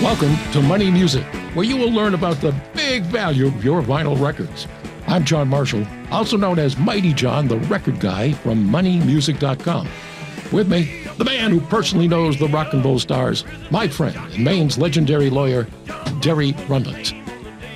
Welcome to Money Music, where you will learn about the big value of your vinyl records. I'm John Marshall, also known as Mighty John, the record guy from MoneyMusic.com. With me, the man who personally knows the rock and roll stars, my friend and Maine's legendary lawyer, Derry Rundlett.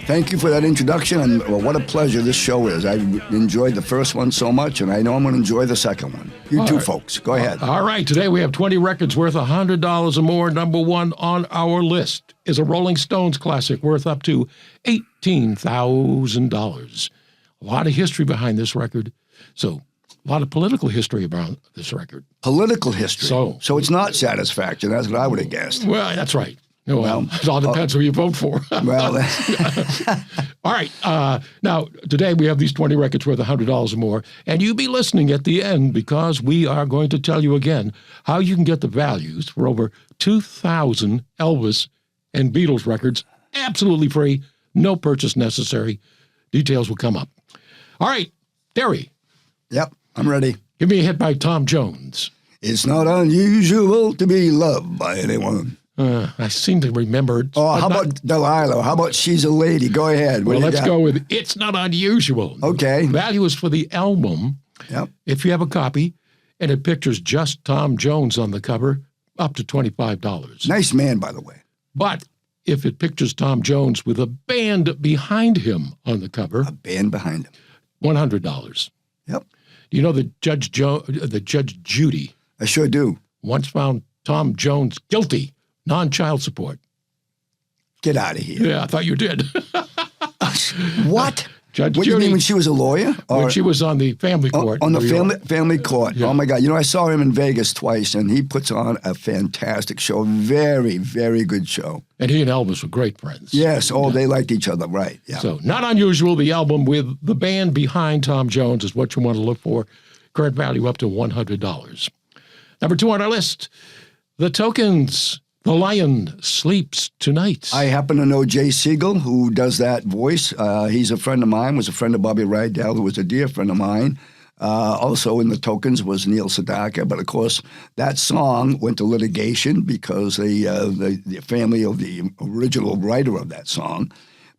Thank you for that introduction, and what a pleasure this show is. I enjoyed the first one so much, and I know I'm going to enjoy the second one. You too, folks. Go ahead. All right. Today we have 20 records worth $100 or more. Number one on our list is a Rolling Stones classic worth up to $18,000. A lot of history behind this record. So a lot of political history around this record. Political history. So it's not satisfaction. That's what I would have guessed. Well, that's right. Well, it all depends who you vote for. Well, all right. Now, today we have these 20 records worth $100 or more, and you be listening at the end because we are going to tell you again how you can get the values for over 2,000 Elvis and Beatles records absolutely free, no purchase necessary. Details will come up. All right, Derry. Yep, I'm ready. Give me a hit by Tom Jones. It's not unusual to be loved by anyone. I seem to remember. How about Delilah? How about She's a Lady? Go ahead. Well, let's go with It's Not Unusual. Okay. Value is for the album. Yep. If you have a copy, and it pictures just Tom Jones on the cover, up to $25. Nice man, by the way. But if it pictures Tom Jones with a band behind him on the cover, a band behind him, $100. Yep. Do you know that Judge Judy? I sure do. Once found Tom Jones guilty. Non-child support. Get out of here. Yeah, I thought you did. What? Judge What do Judy, you mean when she was a lawyer? When she was on the family court. On the family court. Yeah. Oh, my God. You know, I saw him in Vegas twice, and he puts on a fantastic show. Very, very good show. And he and Elvis were great friends. Yes. Oh, they liked each other. Right. Yeah. So, Not Unusual, the album with the band behind Tom Jones is what you want to look for. Current value up to $100. Number two on our list, The Tokens. The Lion Sleeps Tonight. I happen to know Jay Siegel, who does that voice. He's a friend of mine, was a friend of Bobby Rydell, who was a dear friend of mine. Also in The Tokens was Neil Sedaka. But, of course, that song went to litigation because the family of the original writer of that song.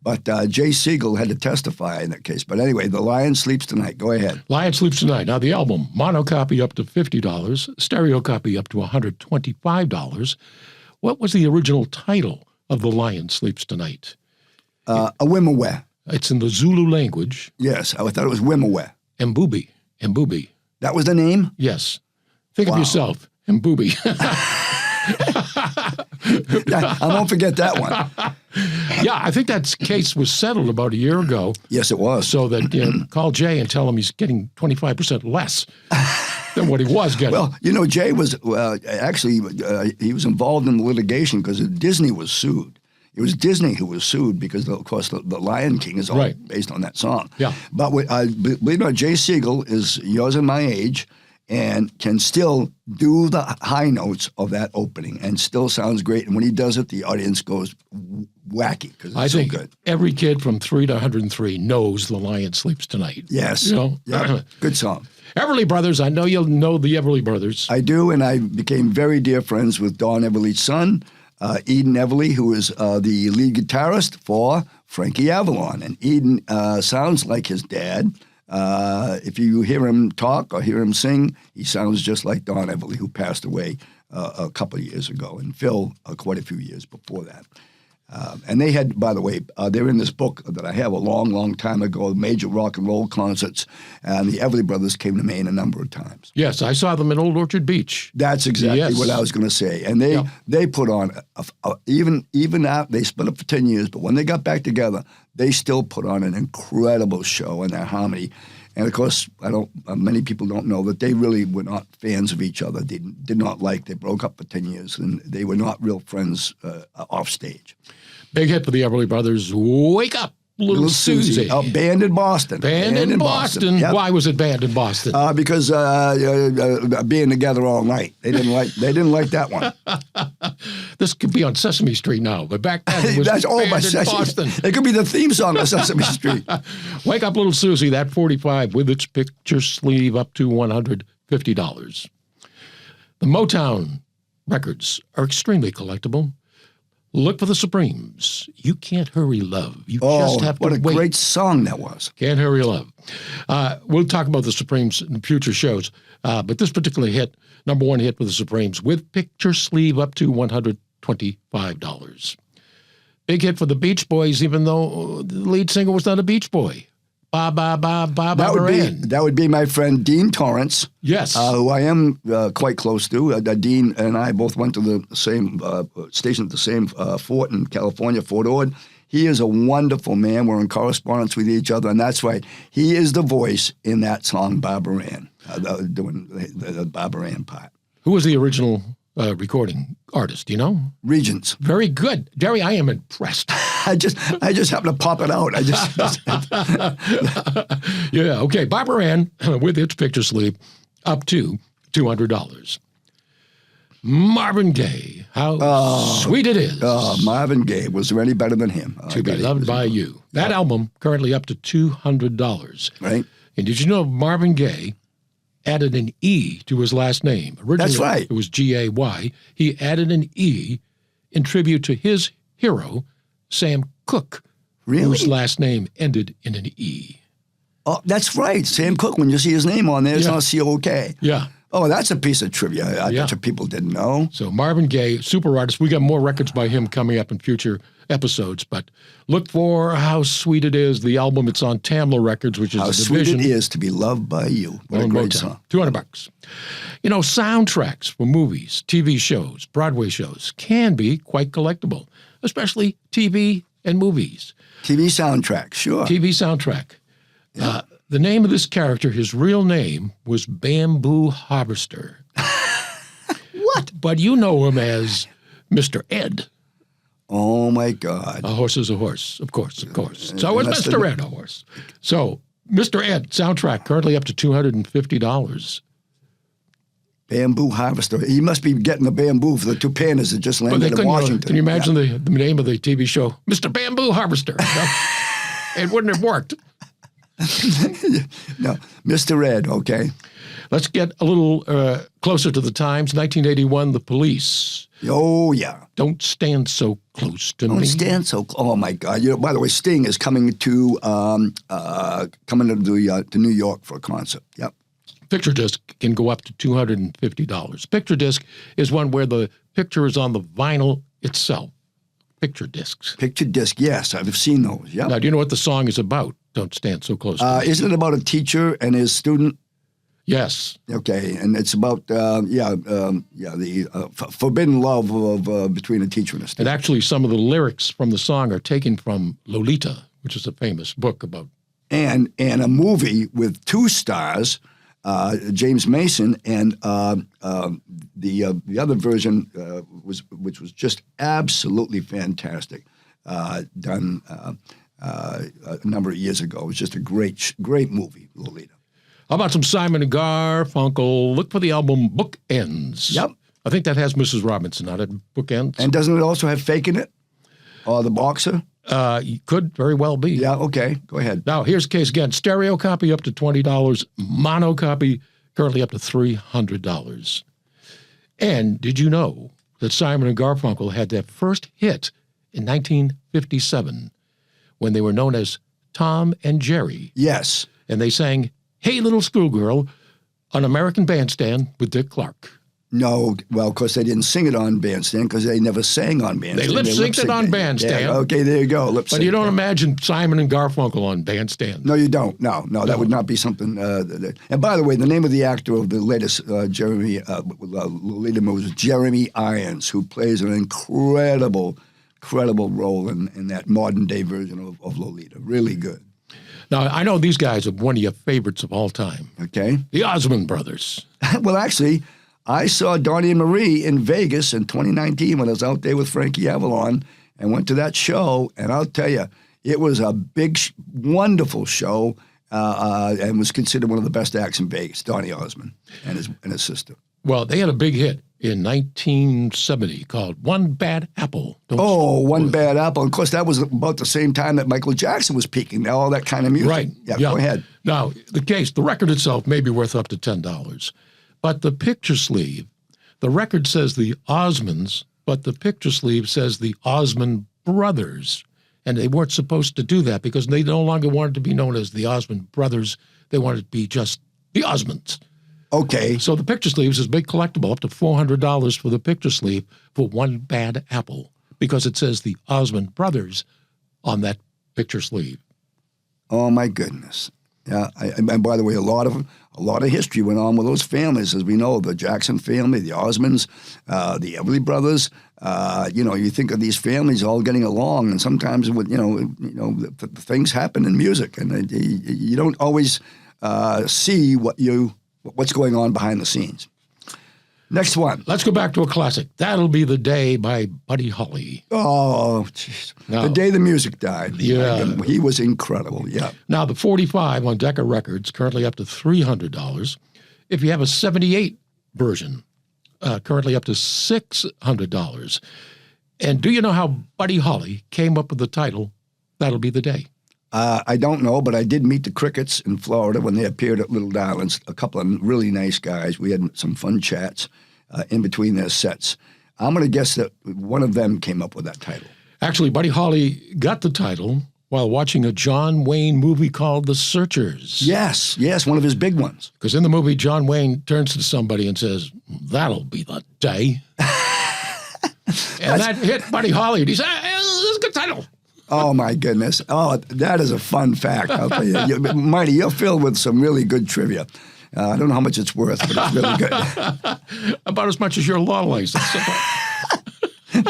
But Jay Siegel had to testify in that case. But anyway, The Lion Sleeps Tonight. Go ahead. Lion Sleeps Tonight. Now, the album, mono copy up to $50, stereo copy up to $125. What was the original title of The Lion Sleeps Tonight? Awimaweh. It's in the Zulu language. Yes, I thought it was Wimaweh. Mbubi. Mbubi. That was the name? Yes. Think of yourself. Mbubi. I won't forget that one. Yeah, I think that case was settled about a year ago. Yes, it was. So that call Jay and tell him he's getting 25% less than what he was getting. Well, you know, Jay was he was involved in the litigation because Disney was sued. It was Disney who was sued because, of course, the Lion King is all based on that song. Yeah. But believe it or not, Jay Siegel is yours and my age and can still do the high notes of that opening and still sounds great. And when he does it, the audience goes wacky because it's so good. Every kid from 3 to 103 knows The Lion Sleeps Tonight. Yes. You know? Yeah. Good song. Everly Brothers. I know you'll know the Everly Brothers. I do, and I became very dear friends with Don Everly's son, Eden Everly, who is the lead guitarist for Frankie Avalon. And Eden sounds like his dad. If you hear him talk or hear him sing, he sounds just like Don Everly, who passed away a couple of years ago, and Phil quite a few years before that. And they had, by the way, they're in this book that I have a long, long time ago, major rock and roll concerts, and the Everly Brothers came to Maine a number of times. Yes, I saw them in Old Orchard Beach. That's exactly what I was going to say. And they put on, even out, they split up for 10 years, but when they got back together, they still put on an incredible show in their harmony. And of course, many people don't know that they really were not fans of each other. They did not like. They broke up for 10 years, and they were not real friends off stage. Big hit for the Everly Brothers. Wake Up, Little Susie. Banned in Boston. Banned in Boston. Yep. Why was it banned in Boston? Because being together all night. They didn't like that one. This could be on Sesame Street now, but back then it was That's all by banned in Boston. It could be the theme song of Sesame Street. Wake Up Little Susie, that 45 with its picture sleeve up to $150. The Motown records are extremely collectible. Look for the Supremes. You Can't Hurry Love. You just have to what a wait. great song that was. Can't Hurry Love. We'll talk about the Supremes in future shows, but this particular hit, number one hit with the Supremes, with picture sleeve up to $125. Big hit for the Beach Boys, even though the lead singer was not a Beach Boy. Ba ba ba ba ba. That would be my friend Dean Torrance. Yes, who I am quite close to. Dean and I both went to the same station at the same fort in California, Fort Ord. He is a wonderful man. We're in correspondence with each other, and that's right. He is the voice in that song, Barbara Ann, doing the Barbara Ann part. Who was the original recording artist? Do you know? Regents. Very good, Derry. I am impressed. I just happened to pop it out. Yeah, okay. Barbara Ann with its picture sleeve up to $200. Marvin Gaye, how sweet it is. Marvin Gaye. Was there any better than him? To Be Loved by You. That album currently up to $200. Right. And did you know Marvin Gaye added an E to his last name? Originally, that's right. It was G-A-Y. He added an E in tribute to his hero, Sam Cooke, whose last name ended in an E. Oh, that's right. Sam Cooke, when you see his name on there, it's not C-O-K. Yeah. Oh, that's a piece of trivia I bet you people didn't know. So Marvin Gaye, super artist. We got more records by him coming up in future episodes, but look for How Sweet It Is, the album. It's on Tamla Records, which is How a division. Sweet It Is to Be Loved by You. What a great song. $200. You know, soundtracks for movies, TV shows, Broadway shows can be quite collectible, especially TV and movies. TV soundtrack, sure. TV soundtrack. Yeah. The name of this character, his real name, was Bamboo Harvester. What? But you know him as Mr. Ed. Oh, my God. A horse is a horse, of course. So is Mr. Ed a horse. So Mr. Ed soundtrack currently up to $250. Bamboo Harvester. He must be getting the bamboo for the two pandas that just landed in Washington. Can you imagine the name of the TV show? Mr. Bamboo Harvester. It wouldn't have worked. No, Mr. Ed, okay. Let's get a little closer to the times. 1981, The Police. Oh, yeah. Don't stand so close to me. Don't stand so close. Oh, my God. You know, by the way, Sting is coming to New York for a concert. Yep. Picture disc can go up to $250. Picture disc is one where the picture is on the vinyl itself. Picture discs. Picture disc, yes. I've seen those. Yep. Now, do you know what the song is about? Don't stand so close to me. Isn't it about a teacher and his student? Yes. Okay, and it's about the forbidden love of between a teacher and a student. And actually, some of the lyrics from the song are taken from Lolita, which is a famous book about. And a movie with two stars, James Mason, and the other version which was just absolutely fantastic, done a number of years ago. It was just a great movie, Lolita. How about some Simon and Garfunkel? Look for the album Bookends. Yep. I think that has Mrs. Robinson on it, Bookends. And doesn't it also have Fake in it? Or The Boxer? Could very well be. Yeah, okay. Go ahead. Now, here's the case again. Stereo copy up to $20. Mono copy currently up to $300. And did you know that Simon and Garfunkel had their first hit in 1957 when they were known as Tom and Jerry? Yes. And they sang Hey Little Schoolgirl on American Bandstand with Dick Clark. No, well, of course, they didn't sing it on Bandstand because they never sang on Bandstand. They lip-synced it on Bandstand. Yeah, okay, there you go, lip-sync. But you don't imagine Simon and Garfunkel on Bandstand. No, you don't. No, that would not be something. And by the way, the name of the actor of the latest Lolita movie was Jeremy Irons, who plays an incredible role in that modern-day version of Lolita. Really good. Now, I know these guys are one of your favorites of all time. Okay. The Osmond Brothers. Well, actually, I saw Donnie and Marie in Vegas in 2019 when I was out there with Frankie Avalon and went to that show. And I'll tell you, it was a big, wonderful show and was considered one of the best acts in Vegas, Donnie Osmond and his sister. Well, they had a big hit in 1970 called One Bad Apple. One Bad Apple. Of course, that was about the same time that Michael Jackson was peaking, all that kind of music. Right. Yeah, go ahead. Now, the record itself may be worth up to $10, but the picture sleeve, the record says the Osmonds, but the picture sleeve says the Osmond Brothers. And they weren't supposed to do that because they no longer wanted to be known as the Osmond Brothers. They wanted to be just the Osmonds. Okay. So the picture sleeves is a big collectible, up to $400 for the picture sleeve for One Bad Apple, because it says the Osmond Brothers on that picture sleeve. Oh my goodness! Yeah, and by the way, a lot of history went on with those families, as we know, the Jackson family, the Osmonds, the Everly brothers. You think of these families all getting along, and sometimes with the things happen in music, and you don't always see what's going on behind the scenes. Next one. Let's go back to a classic. That'll Be the Day by Buddy Holly. Oh, jeez. The day the music died. Yeah. He was incredible, yeah. Now, the 45 on Decca Records, currently up to $300. If you have a 78 version, currently up to $600. And do you know how Buddy Holly came up with the title, That'll Be the Day? I don't know, but I did meet the Crickets in Florida when they appeared at Little Darlings. A couple of really nice guys. We had some fun chats in between their sets. I'm going to guess that one of them came up with that title. Actually, Buddy Holly got the title while watching a John Wayne movie called The Searchers. Yes, one of his big ones. Because in the movie, John Wayne turns to somebody and says, "That'll be the day." And that hit Buddy Holly. And he said, "Hey, this is a good title." Oh, my goodness. Oh, that is a fun fact, I'll tell you. Marty, you're filled with some really good trivia. I don't know how much it's worth, but it's really good. About as much as your law license.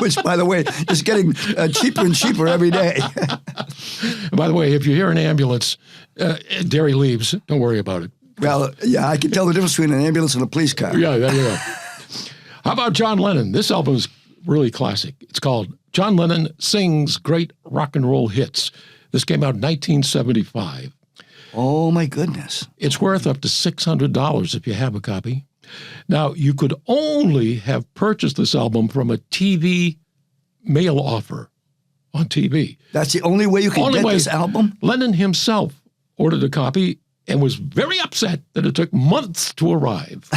Which, by the way, is getting cheaper and cheaper every day. By the way, if you hear an ambulance, Derry leaves, don't worry about it. Well, yeah, I can tell the difference between an ambulance and a police car. Yeah, there you go. How about John Lennon? This album is really classic. It's called John Lennon Sings Great Rock and Roll Hits. This came out in 1975. Oh, my goodness. It's worth up to $600 if you have a copy. Now, you could only have purchased this album from a TV mail offer on TV. That's the only way you can get this album? Lennon himself ordered a copy and was very upset that it took months to arrive.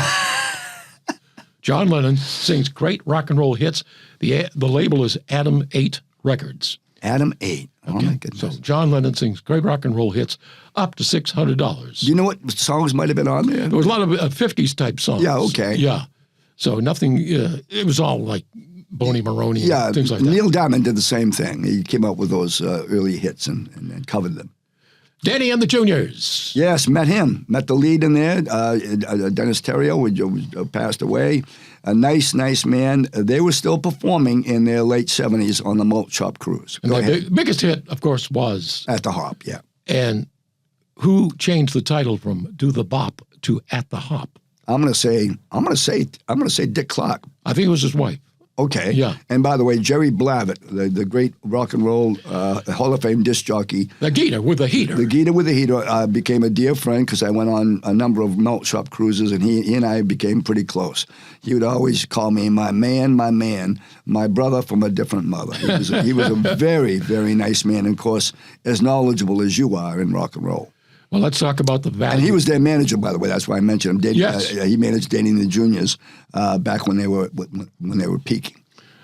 John Lennon sings great rock and roll hits. The label is Adam 8 Records. Adam 8. Oh, Okay. my goodness. So John Lennon sings great rock and roll hits up to $600. Do you know what songs might have been on there? There was a lot of 50s type songs. Yeah, okay. Yeah. So nothing, it was all like Boney Maroney and things like that. Neil Diamond did the same thing. He came up with those early hits and covered them. Danny and the Juniors. Yes, met him. Met the lead in there, Dennis Terrio, who passed away. A nice man. They were still performing in their late 70s on the Malt Shop Cruise. And the biggest hit, of course, was At the Hop, yeah. And who changed the title from Do the Bop to At the Hop? I'm gonna say Dick Clark. I think it was his wife. Okay. Yeah. And by the way, Jerry Blavat, the great rock and roll Hall of Fame disc jockey. The Geeter with the heater. The Geeter with the heater became a dear friend because I went on a number of malt shop cruises, and he and I became pretty close. He would always call me my man, my brother from a different mother. He was a very, very nice man, and of course, as knowledgeable as you are in rock and roll. Well, let's talk about the value. And he was their manager, by the way. That's why I mentioned him. Yes. He managed Danny and the Juniors back when they were peaking.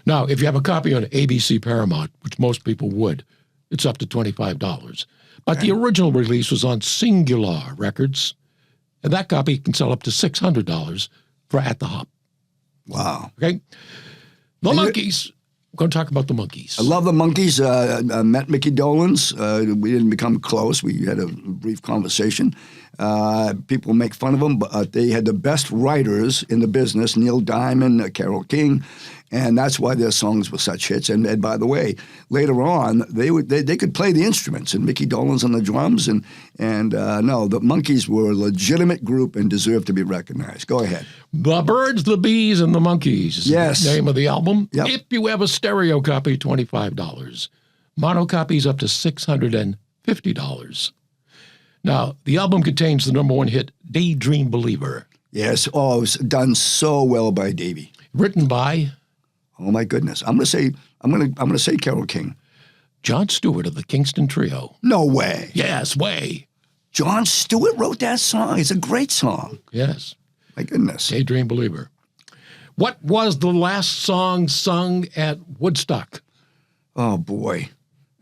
Now, if you have a copy on ABC Paramount, which most people would, it's up to $25. But the original release was on Singular Records, and that copy can sell up to $600 for At the Hop. Wow. Okay? The Monkees. We're going to talk about the Monkees. I love the Monkees. I met Mickey Dolenz. We didn't become close. We had a brief conversation. People make fun of them, but they had the best writers in the business, Neil Diamond, Carole King, and that's why their songs were such hits. And by the way, later on, they could play the instruments, and Mickey Dolenz on the drums. And no, the Monkees were a legitimate group and deserve to be recognized. Go ahead. The Birds, the Bees, and the Monkees is Yes. the name of the album. Yep. If you have a stereo copy, $25. Mono copies up to $650. Now, the album contains the #1 hit, Daydream Believer. Yes. Oh, it was done so well by Davey. Written by Oh my goodness. I'm gonna say Carole King. John Stewart of the Kingston Trio. No way. Yes, way. John Stewart wrote that song. It's a great song. Yes. My goodness. Daydream Believer. What was the last song sung at Woodstock? Oh boy.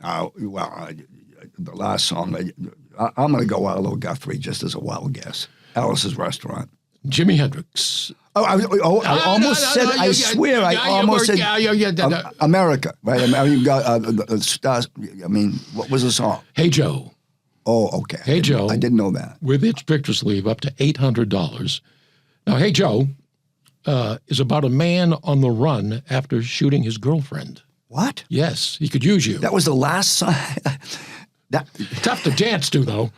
The last song. I'm going to go Arlo Guthrie just as a wild guess. Alice's Restaurant. Jimi Hendrix. I almost said. I swear, I almost said America. Right? I mean, you got the stars. I mean, what was the song? Hey Joe. Oh, okay. Hey Joe. I didn't know that. With its picture sleeve up to $800. Now, Hey Joe is about a man on the run after shooting his girlfriend. What? Yes, he could use you. That was the last song. Tough to dance to, though.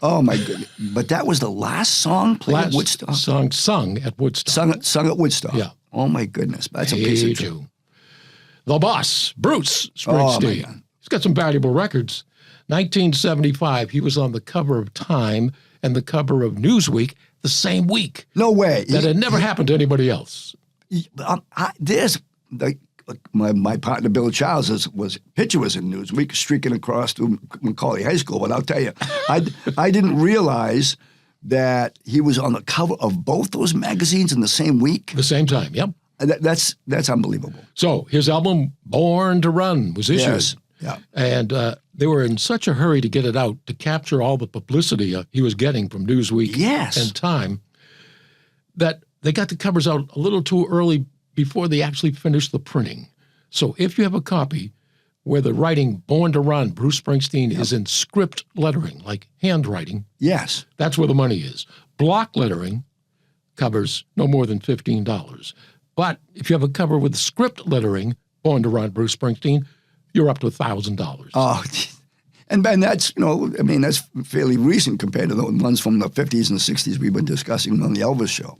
Oh my goodness! But that was the last song played at Woodstock. Song sung at Woodstock. Sung at Woodstock. Yeah. Oh my goodness! That's a piece of Joe. The Boss, Bruce Springsteen. Oh, He's got some valuable records. 1975, he was on the cover of Time and the cover of Newsweek the same week. No way. That had never happened to anybody else. My partner Bill Childs picture was in Newsweek, streaking across to Macaulay High School. But I'll tell you, I didn't realize that he was on the cover of both those magazines in the same week. The same time, yep. That's unbelievable. So his album Born to Run was issued. Yes. Yeah. And they were in such a hurry to get it out to capture all the publicity he was getting from Newsweek and Time that they got the covers out a little too early before they actually finished the printing. So if you have a copy where the writing Born to Run, Bruce Springsteen, is in script lettering, like handwriting, yes, that's where the money is. Block lettering covers no more than $15. But if you have a cover with script lettering, Born to Run, Bruce Springsteen, you're up to $1,000. Oh, and that's, that's fairly recent compared to the ones from the 50s and 60s we've been discussing on the Elvis show.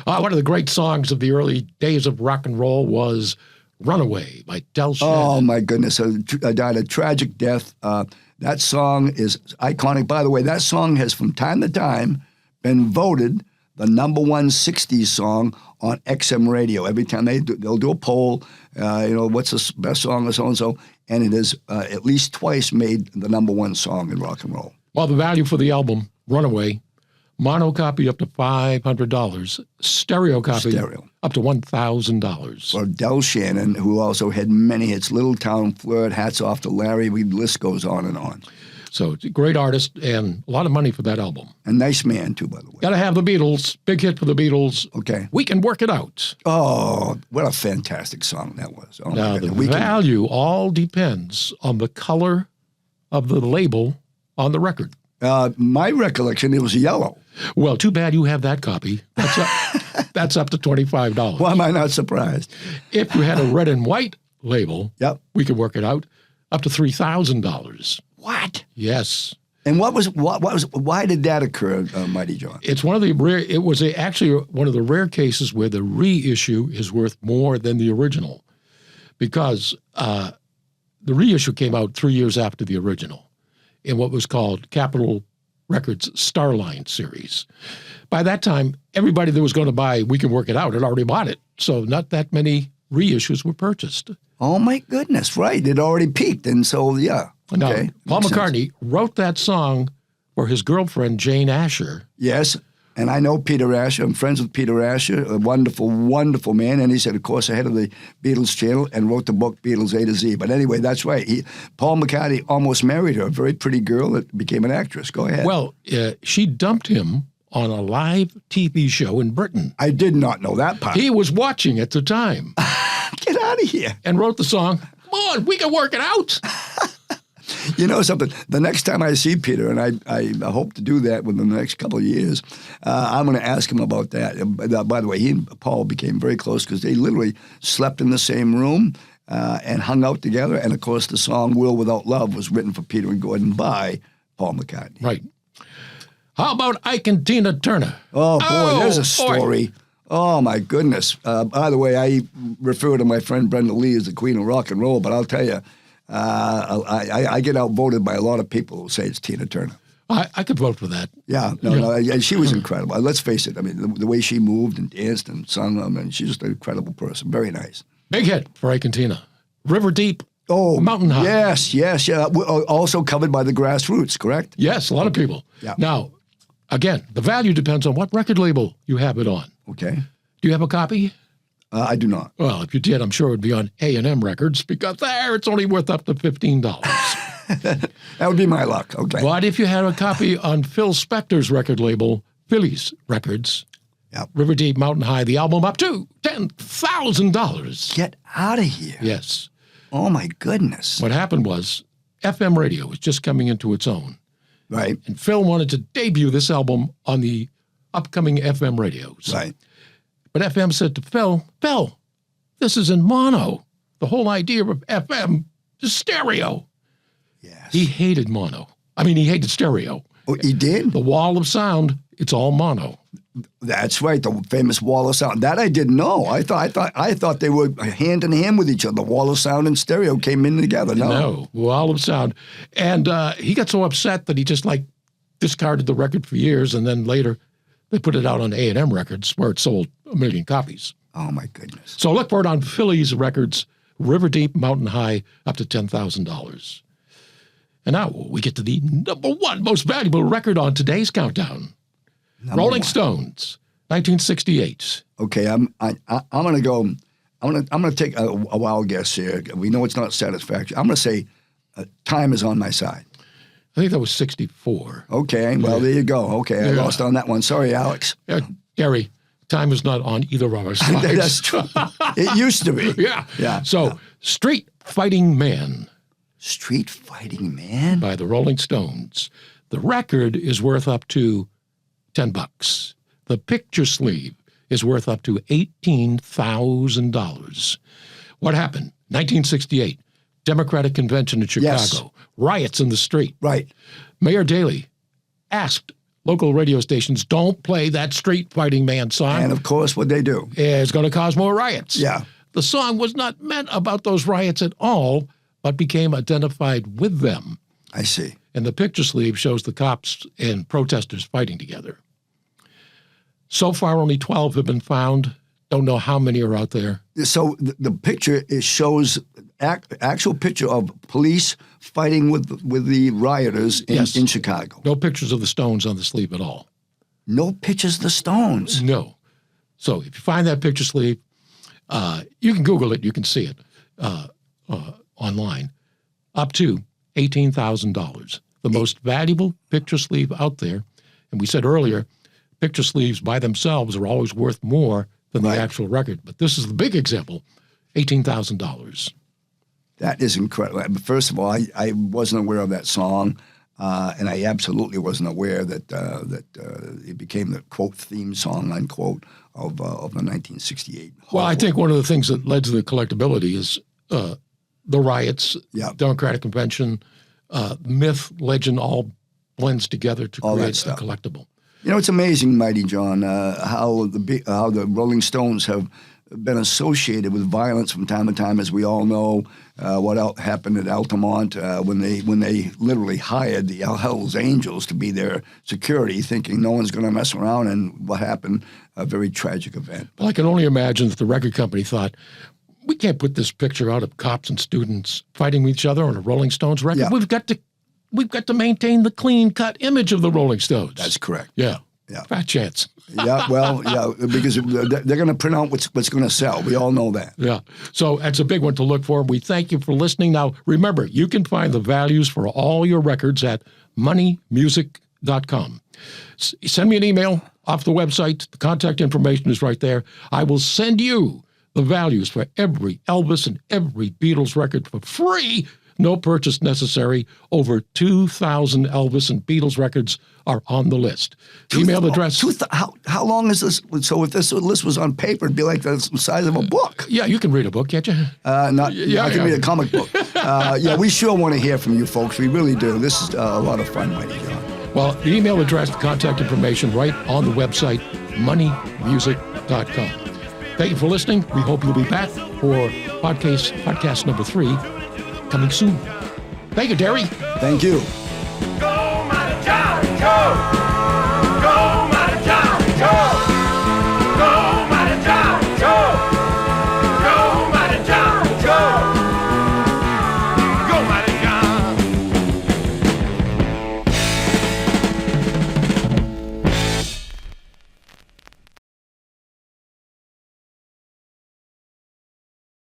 One of the great songs of the early days of rock and roll was Runaway by Del Shannon. Oh, my goodness. Died a tragic death. That song is iconic. By the way, that song has from time to time been voted the #1 60s song on XM radio. Every time they'll do a poll, what's the best song of so-and-so, and it is at least twice made the #1 song in rock and roll. Well, the value for the album, Runaway, mono copy up to $500, stereo copy up to $1,000. For Del Shannon, who also had many hits, Little Town Flirt, Hats Off to Larry, the list goes on and on. So it's a great artist and a lot of money for that album. A nice man, too, by the way. Got to have the Beatles. Big hit for the Beatles. Okay. We Can Work It Out. Oh, what a fantastic song that was. Oh, now, the value all depends on the color of the label on the record. My recollection, it was yellow. Well, too bad you have that copy. That's up to $25. Why am I not surprised? If you had a red and white label, yep, We Can Work It Out, up to $3,000. What? Yes. And why did that occur, Mighty John? It's one of the rare. It was actually one of the rare cases where the reissue is worth more than the original, because the reissue came out 3 years after the original, in what was called Capitol Records Starline series. By that time, everybody that was going to buy We Can Work It Out had already bought it, so not that many reissues were purchased. Oh my goodness! Right, it already peaked, and so yeah. Now, okay. Paul McCartney wrote that song for his girlfriend, Jane Asher. Yes, and I know Peter Asher. I'm friends with Peter Asher, a wonderful, wonderful man. And he said, of course, ahead of the Beatles channel and wrote the book Beatles A to Z. But anyway, that's right. Paul McCartney almost married her, a very pretty girl that became an actress. Go ahead. Well, she dumped him on a live TV show in Britain. I did not know that part. He was watching at the time. Get out of here. And wrote the song, Come on, we can work it out. You know something? The next time I see Peter, and I hope to do that within the next couple of years, I'm going to ask him about that. By the way, he and Paul became very close because they literally slept in the same room and hung out together. And, of course, the song World Without Love was written for Peter and Gordon by Paul McCartney. Right. How about Ike and Tina Turner? Oh, boy, there's a story. Boy. Oh, my goodness. By the way, I refer to my friend Brenda Lee as the queen of rock and roll, but I'll tell you, I get outvoted by a lot of people who say it's Tina Turner. I could vote for that. Yeah, no, she was incredible. Let's face it. I mean, the way she moved and danced and sung, I mean, she's just an incredible person. Very nice. Big hit for Ike and Tina. River Deep, Mountain High. Yes, yeah. Also covered by the Grassroots, correct? Yes, a lot of people. Yeah. Now, again, the value depends on what record label you have it on. Okay. Do you have a copy? I do not. Well, if you did, I'm sure it would be on A&M Records because there it's only worth up to $15. That would be my luck. Okay. But if you had a copy on Phil Spector's record label, Phillies Records, Yep. River Deep, Mountain High, the album up to $10,000. Get out of here. Yes. Oh, my goodness. What happened was FM radio was just coming into its own. Right. And Phil wanted to debut this album on the upcoming FM radios. Right. But FM said to Phil, this is in mono. The whole idea of FM is stereo. Yes. He hated mono. I mean, he hated stereo. Oh, he did? The wall of sound, it's all mono. That's right. The famous wall of sound. That I didn't know. I thought they were hand in hand with each other. The wall of sound and stereo came in together. No, wall of sound. And he got so upset that he just discarded the record for years. And then later they put it out on A&M Records where it sold 1 million copies. Oh, my goodness. So look for it on Phillies Records, River Deep, Mountain High, up to $10,000. And now we get to the number one most valuable record on today's countdown. Rolling Stones, 1968. Okay, I'm gonna go. I'm gonna take a wild guess here. We know it's not satisfactory. I'm gonna say time is on my side. I think that was 64. Okay, well there you go. Okay, I lost on that one. Sorry, Alex. Gary, time is not on either of our sides. That's true. It used to be. Yeah. So, Street Fighting Man. Street Fighting Man? By the Rolling Stones. The record is worth up to $10. The picture sleeve is worth up to $18,000. What happened? 1968, Democratic Convention in Chicago. Yes. Riots in the street. Right. Mayor Daley asked local radio stations, don't play that Street Fighting Man song. And of course, what they do? It's going to cause more riots. Yeah. The song was not meant about those riots at all, but became identified with them. I see. And the picture sleeve shows the cops and protesters fighting together. So far, only 12 have been found. Don't know how many are out there. So the picture, it shows actual picture of police fighting with the rioters in Chicago. No pictures of the Stones on the sleeve at all. No pictures of the Stones? No. So if you find that picture sleeve, you can Google it. You can see it online. Up to $18,000. The most valuable picture sleeve out there. And we said earlier, picture sleeves by themselves are always worth more than the actual record. But this is the big example, $18,000. That is incredible. First of all, I wasn't aware of that song, and I absolutely wasn't aware that it became the, quote, theme song, unquote, of the 1968. Well, I think one of the things that led to the collectability is the riots, Democratic Convention, myth, legend, all blends together to create a collectible. You know, it's amazing, Mighty John, how the Rolling Stones have been associated with violence from time to time, as we all know. What happened at Altamont when they literally hired the Hell's Angels to be their security, thinking no one's going to mess around, and what happened, a very tragic event. Well, I can only imagine that the record company thought, we can't put this picture out of cops and students fighting with each other on a Rolling Stones record. Yeah. We've got to maintain the clean-cut image of the Rolling Stones. That's correct. Yeah. Fat chance. Because they're going to print out what's going to sell. We all know that. Yeah. So that's a big one to look for. We thank you for listening. Now, remember, you can find the values for all your records at moneymusic.com. Send me an email off the website. The contact information is right there. I will send you the values for every Elvis and every Beatles record for free. No purchase necessary. Over 2,000 Elvis and Beatles records are on the list. Email address. How long is this? So if this list was on paper, it'd be like the size of a book. Yeah, you can read a book, can't you? I can read a comic book. We sure want to hear from you folks. We really do. This is a lot of fun, Mighty John. Well, the email address, the contact information right on the website, moneymusic.com. Thank you for listening. We hope you'll be back for podcast number 3. Coming soon. Thank you, Derry. Thank you. Go, Mighty John. go!